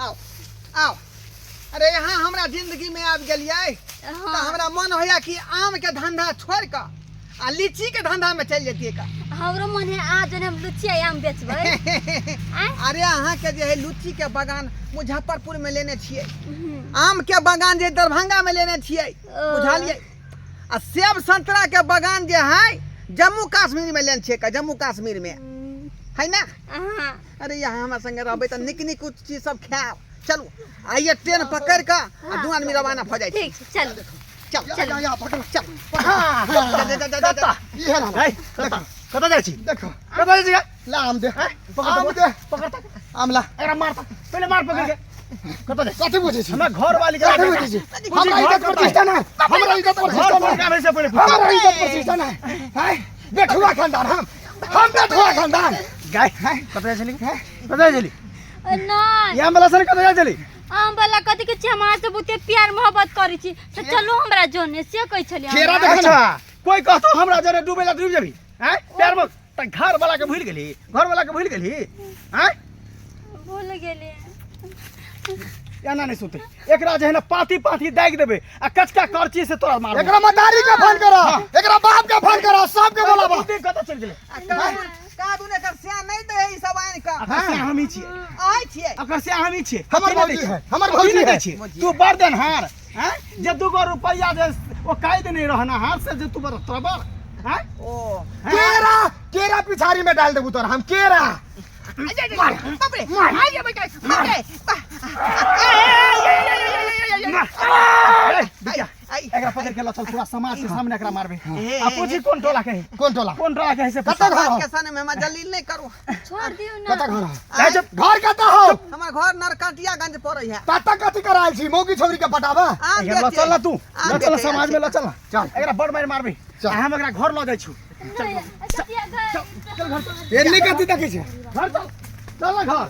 आओ आओ अरे यहाँ हमरा जिंदगी में आबि गेलियै तो हमरा मन होया कि आम के धंधा छोड़ के आ लीची के धंधा में चल जतियै का। हमरो मन है आज हम लुच्ची आम बेचबै। अरे अहाँ के जे है लीची के बागान मुजफ्फरपुर में लेने छियै, आम के बागान जे दरभंगा में लेने छियै, बुझलियै। आ सेब संतरा के बागान जे है जम्मू कश्मीर में लेने छियै का, जम्मू कश्मीर में है ना। अरे यहाँ हमारे संगे रहबै तो निक निक चीज सब खाएब। चलू आइए ट्रेन पकड़ के दू आदमी रवाना हो जाए। ठीक चल चल चल यहाँ पकड़ चल। कता जाइ छी देखो कता जाइ छी ला आम दे आम दे पकड़ आम ला एकरा मार पहले मार पकड़ के कता जाइ कथी बुझे छी हमरा घर वाली के कथी बुझे छी हमरा इज्जत प्रतिष्ठा ना, हमरा इज्जत प्रतिष्ठा घर ना, पर आवे से पहले हमरा इज्जत प्रतिष्ठा ना है। बेठुआ खानदान हम बेठुआ खानदान गाय कता जाइ छी कता जाइ छी नहीं या मला सर कता जाइ छी आम वाला कथी के छी हमरा से बहुते प्यार मोहब्बत करै छी तो चलो हमरा जोने से कह छलिए। केरा अच्छा कोई कहतो हमरा जरे डूबेला डूब जेबी हैं प्यार में त घर वाला के भूल गेली, घर वाला के भूल गेली हैं भूल गेली। एना नहीं सुते एकरा जे है ना पाती पाती दाग देबे आ कचका करची से तोरा मार एकरा मदारी के फोन करो, एकरा बाप के फोन करो, सब के बोलाबो। बुद्धि कता चल गेले का दुने कर सिया नहीं दे ई सब आइन का अकर से हम ही छिए आइ छियै अकर से हम ही छिए हमर भौजी है, हमर भौजी है। तू बर्दन हार हैं जे 2 रुपया जे ओ कायद नहीं रहना हाथ से जे तू बर तोबर हैं ओ केरा केरा पिछारी में डाल देबू तोरा हम केरा। मार बाप रे आ जे बेटा मार एकरा पकड़ के चल पूरा समाज के सामने एकरा मारबे आ पूछी कौन टोला के कौन टोला कौन टोला के है से कत घर के सामने में हम जलील नहीं करू। छोड़ दियो ना। कत घर है जब घर कत हो हमर घर नरकटियागंज पड़ै है। कत कथि कराल छी मौगी छोरी के पटाबा एकरा चल तू चल समाज में चल चल एकरा बड़ मार मारबे हम एकरा घर ल जाय छु चल घर एन्ने कथि देखै छै घर चल चल घर